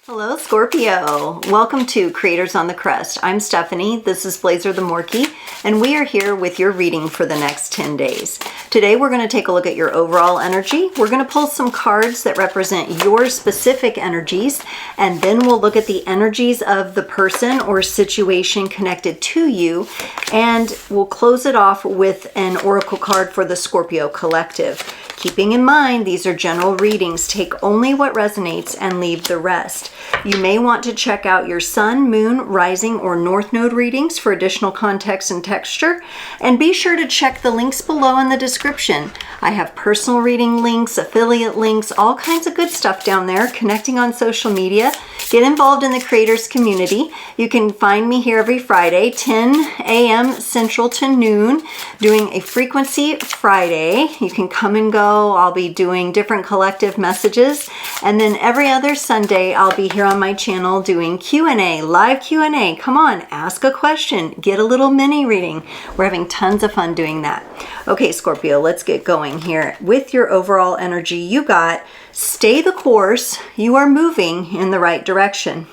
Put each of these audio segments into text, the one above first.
Hello, Scorpio. Welcome to Creators on the Crest. I'm Stephanie. This is Blazer the Morkie, and we are here with your reading for the next 10 days. Today, we're going to take a look at your overall energy. We're going to pull some cards that represent your specific energies, and then we'll look at the energies of the person or situation connected to you, and we'll close it off with an oracle card for the Scorpio collective. Keeping in mind, these are general readings. Take only what resonates and leave the rest. You may want to check out your sun, moon, rising, or north node readings for additional context and texture. And be sure to check the links below in the description. I have personal reading links, affiliate links, all kinds of good stuff down there, connecting on social media. Get involved in the creators community. You can find me here every Friday, 10 a.m. Central to noon, doing a frequency Friday. You can come and go. I'll be doing different collective messages. And then every other Sunday, I'll be here on my channel doing Q&A, live Q&A. Come on, ask a question, get a little mini reading. We're having tons of fun doing that. Okay, Scorpio, let's get going here. With your overall energy, you got stay the course. You are moving in the right direction.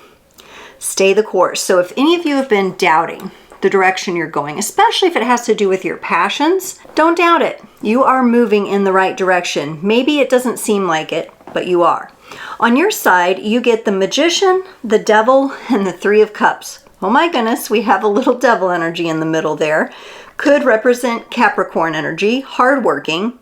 Stay the course. So if any of you have been doubting the direction you're going, especially if it has to do with your passions, don't doubt it. You are moving in the right direction. Maybe it doesn't seem like it, but you are. On your side, you get the Magician, the Devil, and the Three of Cups. Oh my goodness, we have a little devil energy in the middle there. Could represent Capricorn energy, hardworking,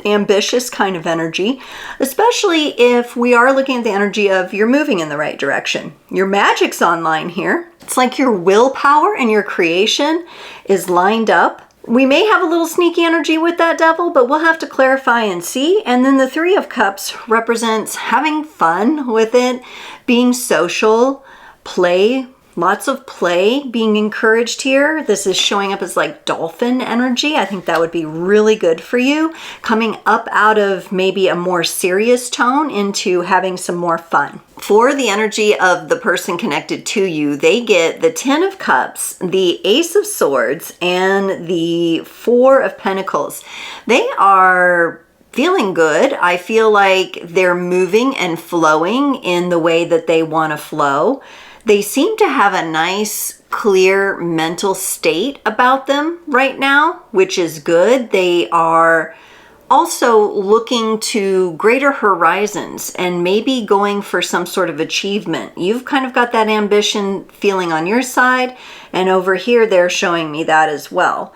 ambitious kind of energy, especially if we are looking at the energy of you're moving in the right direction. Your magic's online here. It's like your willpower and your creation is lined up. We may have a little sneaky energy with that devil, but we'll have to clarify and see. And then the Three of Cups represents having fun with it, being social, play. Lots of play being encouraged here. This is showing up as like dolphin energy. I think that would be really good for you. Coming up out of maybe a more serious tone into having some more fun. For the energy of the person connected to you, they get the Ten of Cups, the Ace of Swords, and the Four of Pentacles. They are feeling good. I feel like they're moving and flowing in the way that they want to flow. They seem to have a nice, clear mental state about them right now, which is good. They are also looking to greater horizons and maybe going for some sort of achievement. You've kind of got that ambition feeling on your side, and over here they're showing me that as well.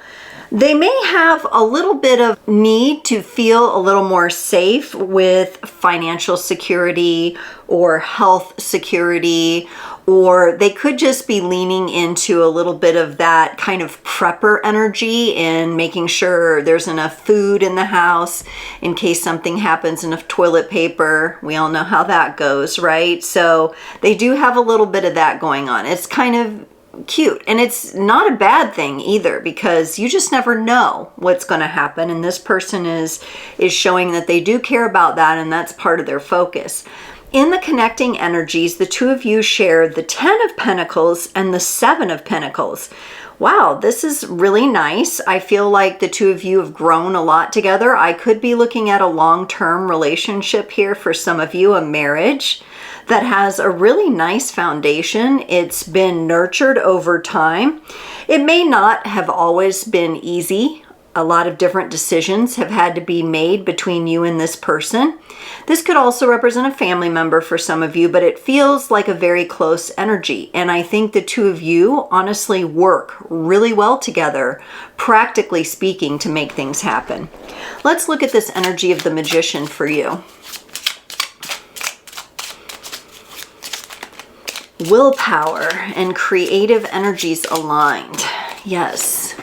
They may have a little bit of need to feel a little more safe with financial security or health security, or they could just be leaning into a little bit of that kind of prepper energy and making sure there's enough food in the house in case something happens, enough toilet paper. We all know how that goes, right? So they do have a little bit of that going on. It's kind of cute, and it's not a bad thing either, because you just never know what's going to happen, and this person is showing that they do care about that, and that's part of their focus. In the connecting energies, the two of you share the Ten of Pentacles and the Seven of Pentacles. Wow, this is really nice. I feel like the two of you have grown a lot together. I could be looking at a long-term relationship here for some of you, a marriage that has a really nice foundation. It's been nurtured over time. It may not have always been easy. A lot of different decisions have had to be made between you and this person. This could also represent a family member for some of you, but it feels like a very close energy. And I think the two of you honestly work really well together, practically speaking, to make things happen. Let's look at this energy of the Magician for you. Willpower and creative energies aligned. Yes.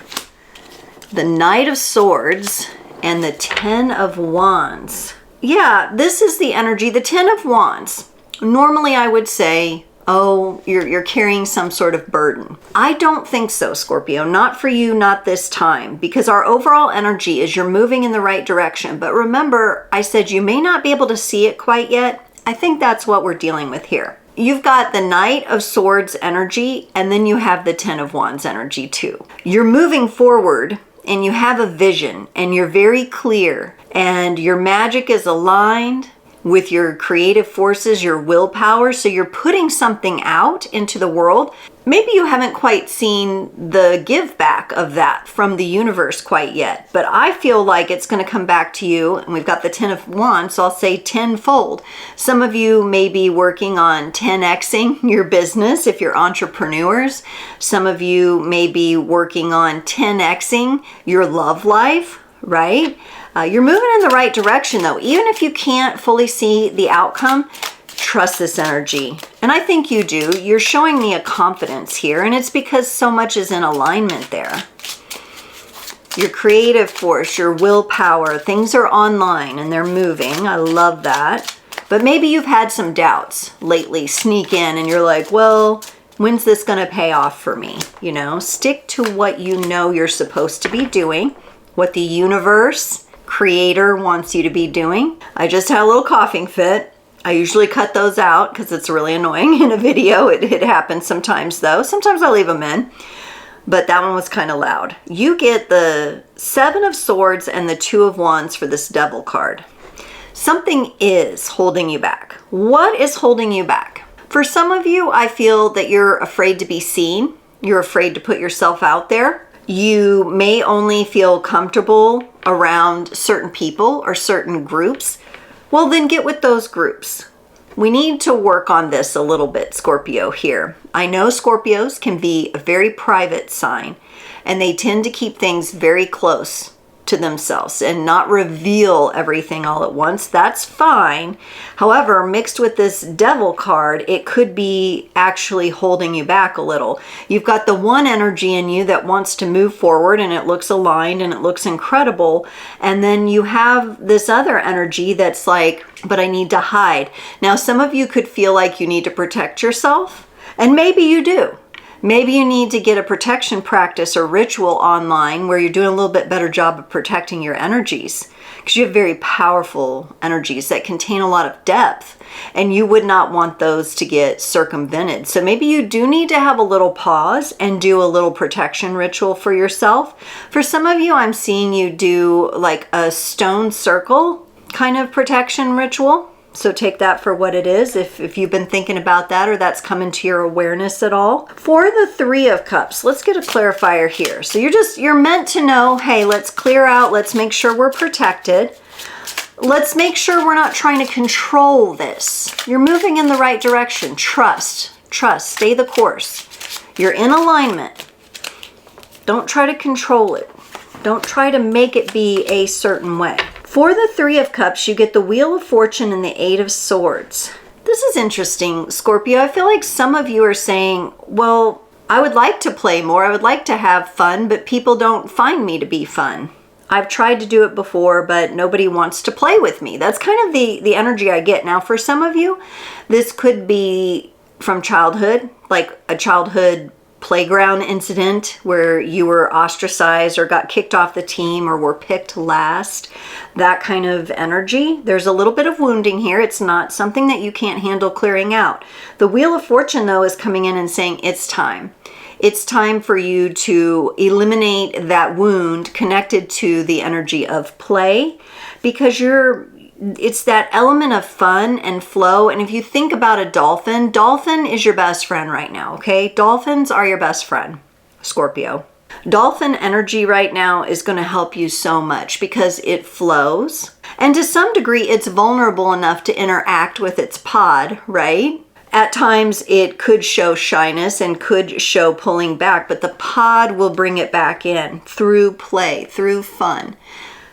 The Knight of Swords and the Ten of Wands. Yeah, this is the energy, the Ten of Wands. Normally I would say, oh, you're carrying some sort of burden. I don't think so, Scorpio. Not for you, not this time, because our overall energy is you're moving in the right direction. But remember, I said you may not be able to see it quite yet. I think that's what we're dealing with here. You've got the Knight of Swords energy, and then you have the Ten of Wands energy too. You're moving forward, and you have a vision, and you're very clear, and your magic is aligned, with your creative forces, your willpower. So you're putting something out into the world. Maybe you haven't quite seen the give back of that from the universe quite yet, but I feel like it's going to come back to you. And we've got the 10 of Wands, so I'll say tenfold. Some of you may be working on 10xing your business if you're entrepreneurs. Some of you may be working on 10xing your love life, right? You're moving in the right direction though. Even if you can't fully see the outcome, trust this energy. And I think you do. You're showing me a confidence here, and it's because so much is in alignment there. Your creative force, your willpower, things are online and they're moving. I love that. But maybe you've had some doubts lately sneak in and you're like, well, when's this going to pay off for me? You know, stick to what you know you're supposed to be doing, what the universe, creator wants you to be doing. I just had a little coughing fit. I usually cut those out because it's really annoying in a video. It happens sometimes though. Sometimes I leave them in, but that one was kind of loud. You get the 7 of Swords and the 2 of Wands for this Devil card. Something is holding you back. What is holding you back? For some of you, I feel that you're afraid to be seen. You're afraid to put yourself out there. You may only feel comfortable around certain people or certain groups. Well, then get with those groups. We need to work on this a little bit, Scorpio, here. I know Scorpios can be a very private sign, and they tend to keep things very close to themselves and not reveal everything all at once. That's fine. However, mixed with this Devil card, it could be actually holding you back a little. You've got the one energy in you that wants to move forward and it looks aligned and it looks incredible. And then you have this other energy that's like, but I need to hide. Now, some of you could feel like you need to protect yourself, and maybe you do. Maybe you need to get a protection practice or ritual online where you're doing a little bit better job of protecting your energies, because you have very powerful energies that contain a lot of depth, and you would not want those to get circumvented. So maybe you do need to have a little pause and do a little protection ritual for yourself. For some of you, I'm seeing you do like a stone circle kind of protection ritual. So take that for what it is, if you've been thinking about that or that's come into your awareness at all. For the 3 of Cups, let's get a clarifier here. So you're meant to know, hey, let's clear out, let's make sure we're protected. Let's make sure we're not trying to control this. You're moving in the right direction. Trust, stay the course. You're in alignment. Don't try to control it. Don't try to make it be a certain way. For the 3 of Cups, you get the Wheel of Fortune and the 8 of Swords. This is interesting, Scorpio. I feel like some of you are saying, well, I would like to play more. I would like to have fun, but people don't find me to be fun. I've tried to do it before, but nobody wants to play with me. That's kind of the energy I get. Now, for some of you, this could be from childhood, like a childhood playground incident where you were ostracized or got kicked off the team or were picked last, that kind of energy. There's a little bit of wounding here. It's not something that you can't handle clearing out. The Wheel of Fortune, though, is coming in and saying it's time. It's time for you to eliminate that wound connected to the energy of play, because it's that element of fun and flow. And if you think about a dolphin is your best friend right now, okay? Dolphins are your best friend, Scorpio. Dolphin energy right now is going to help you so much because it flows. And to some degree, it's vulnerable enough to interact with its pod, right? At times, it could show shyness and could show pulling back, but the pod will bring it back in through play, through fun.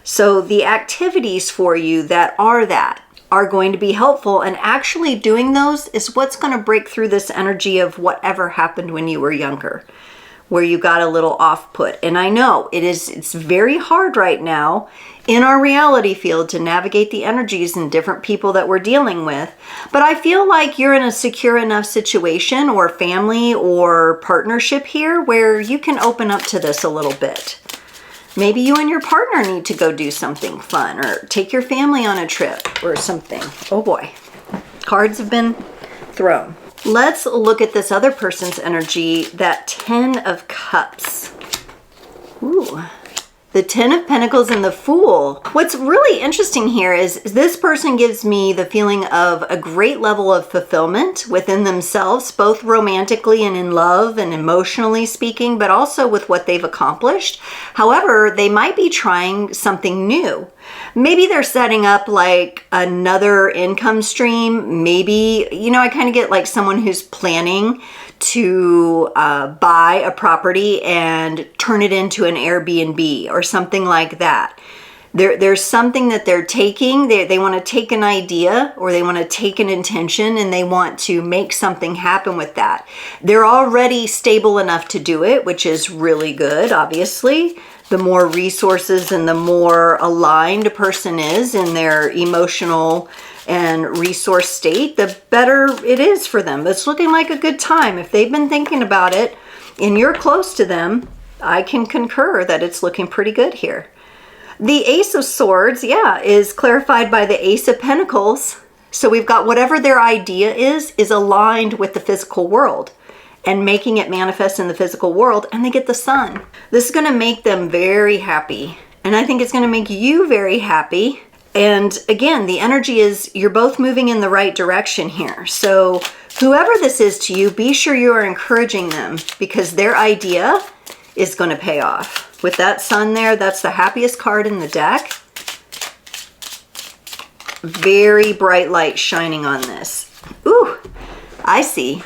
So the activities for you that are going to be helpful, and actually doing those is what's going to break through this energy of whatever happened when you were younger, where you got a little off put. And I know it's very hard right now in our reality field to navigate the energies and different people that we're dealing with. But I feel like you're in a secure enough situation or family or partnership here where you can open up to this a little bit. Maybe you and your partner need to go do something fun or take your family on a trip or something. Oh boy, cards have been thrown. Let's look at this other person's energy, that 10 of Cups. Ooh, The Ten of Pentacles and the Fool. What's really interesting here is this person gives me the feeling of a great level of fulfillment within themselves, both romantically and in love and emotionally speaking, but also with what they've accomplished. However, they might be trying something new. Maybe they're setting up like another income stream. Maybe, I kind of get like someone who's planning to buy a property and turn it into an Airbnb or something like that. There's something that they're taking. They want to take an idea or they want to take an intention and they want to make something happen with that. They're already stable enough to do it, which is really good, obviously. The more resources and the more aligned a person is in their emotional and resource state, the better it is for them. It's looking like a good time. If they've been thinking about it and you're close to them, I can concur that it's looking pretty good here. The Ace of Swords, is clarified by the Ace of Pentacles. So we've got whatever their idea is aligned with the physical world and making it manifest in the physical world, and they get the Sun. This is going to make them very happy. And I think it's going to make you very happy. And again, the energy is you're both moving in the right direction here. So whoever this is to you, be sure you are encouraging them because their idea is going to pay off. With that Sun there, that's the happiest card in the deck. Very bright light shining on this. Ooh, I see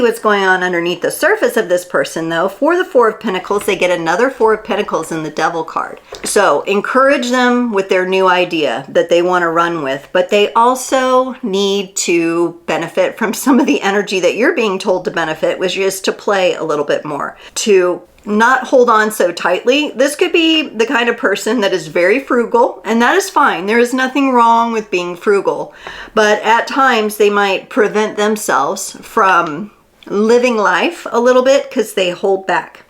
what's going on underneath the surface of this person though. For the Four of Pentacles, they get another Four of Pentacles in the Devil card. So encourage them with their new idea that they want to run with, but they also need to benefit from some of the energy that you're being told to benefit, which is to play a little bit more, to not hold on so tightly. This could be the kind of person that is very frugal, and that is fine. There is nothing wrong with being frugal, but at times they might prevent themselves from living life a little bit because they hold back.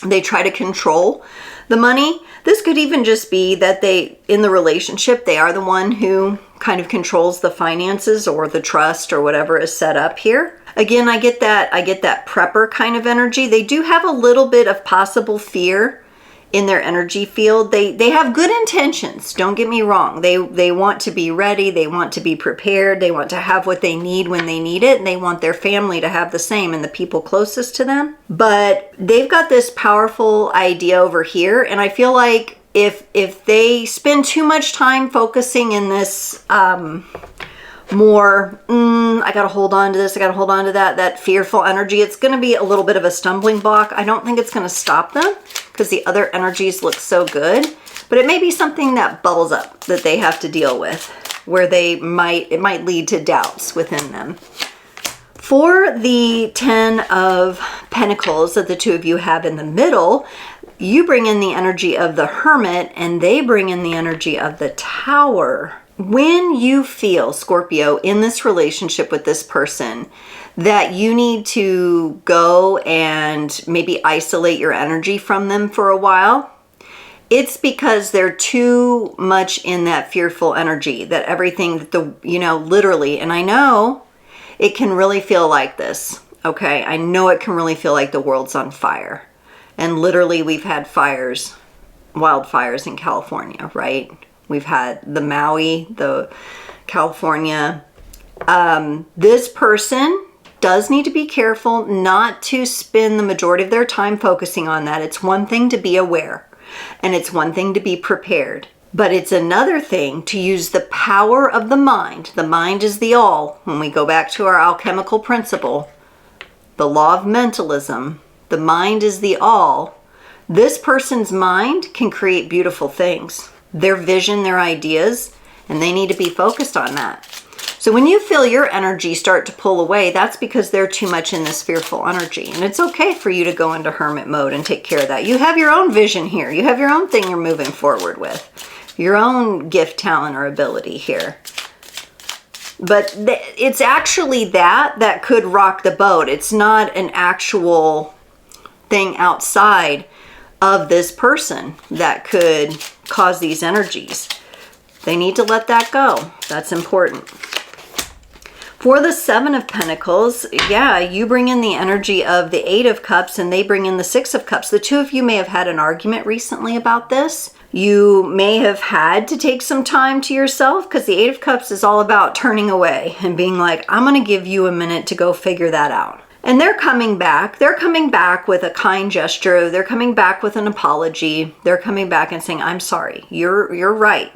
They try to control the money. This could even just be that in the relationship, they are the one who kind of controls the finances or the trust or whatever is set up here. Again, I get that prepper kind of energy. They do have a little bit of possible fear in their energy field. They have good intentions, don't get me wrong. They want to be ready, they want to be prepared, they want to have what they need when they need it, and they want their family to have the same and the people closest to them. But they've got this powerful idea over here, and I feel like if they spend too much time focusing in this more, I gotta hold on to this, I gotta hold on to that fearful energy, it's gonna be a little bit of a stumbling block. I don't think it's gonna stop them because the other energies look so good, but it may be something that bubbles up that they have to deal with, where it might lead to doubts within them. For the Ten of Pentacles that the two of you have in the middle, you bring in the energy of the Hermit and they bring in the energy of the Tower. When you feel, Scorpio, in this relationship with this person, that you need to go and maybe isolate your energy from them for a while, it's because they're too much in that fearful energy, that everything, literally, and I know it can really feel like this, okay? I know it can really feel like the world's on fire. And literally, we've had wildfires in California, right? We've had the Maui, the California. This person does need to be careful not to spend the majority of their time focusing on that. It's one thing to be aware, and it's one thing to be prepared. But it's another thing to use the power of the mind. The mind is the all. When we go back to our alchemical principle, the law of mentalism, the mind is the all. This person's mind can create beautiful things. Their vision, their ideas, and they need to be focused on that. So when you feel your energy start to pull away, that's because they're too much in this fearful energy. And it's okay for you to go into hermit mode and take care of that. You have your own vision here. You have your own thing you're moving forward with. Your own gift, talent, or ability here. But it's actually that could rock the boat. It's not an actual thing outside of this person that could cause these energies. They need to let that go. That's important. For the Seven of Pentacles, yeah, you bring in the energy of the Eight of Cups and they bring in the Six of Cups. The two of you may have had an argument recently about this. You may have had to take some time to yourself because the Eight of Cups is all about turning away and being like, I'm going to give you a minute to go figure that out. And they're coming back. They're coming back with a kind gesture. They're coming back with an apology. They're coming back and saying, I'm sorry. You're right.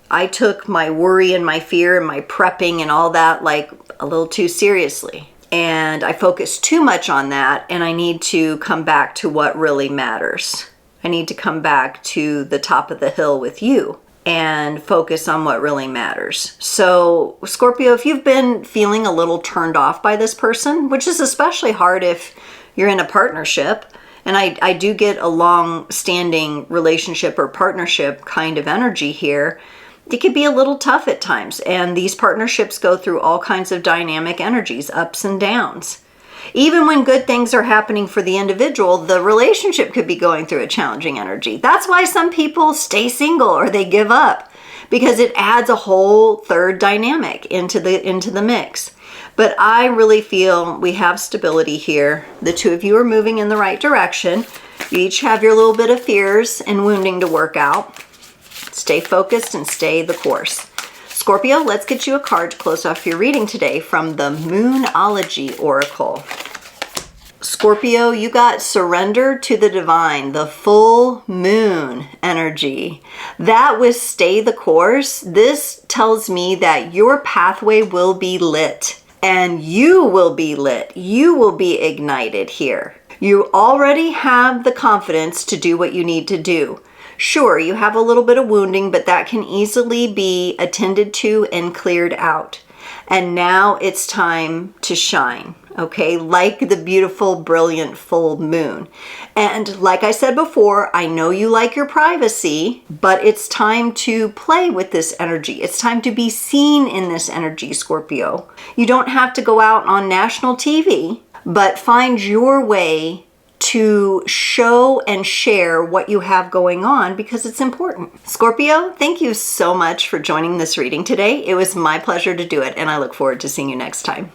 I took my worry and my fear and my prepping and all that like a little too seriously. And I focused too much on that, and I need to come back to what really matters. I need to come back to the top of the hill with you and focus on what really matters. So Scorpio, if you've been feeling a little turned off by this person, which is especially hard if you're in a partnership, and I do get a long-standing relationship or partnership kind of energy here, it can be a little tough at times. And these partnerships go through all kinds of dynamic energies, ups and downs. Even when good things are happening for the individual, the relationship could be going through a challenging energy. That's why some people stay single or they give up, because it adds a whole third dynamic into the mix. But I really feel we have stability here. The two of you are moving in the right direction. You each have your little bit of fears and wounding to work out. Stay focused and stay the course. Scorpio, let's get you a card to close off your reading today from the Moonology Oracle. Scorpio, you got surrender to the divine, the full moon energy. That was stay the course. This tells me that your pathway will be lit and you will be lit. You will be ignited here. You already have the confidence to do what you need to do. Sure, you have a little bit of wounding, but that can easily be attended to and cleared out. And now it's time to shine, okay? Like the beautiful, brilliant full moon. And like I said before, I know you like your privacy, but it's time to play with this energy. It's time to be seen in this energy, Scorpio. You don't have to go out on national TV, but find your way to show and share what you have going on because it's important. Scorpio, thank you so much for joining this reading today. It was my pleasure to do it, and I look forward to seeing you next time.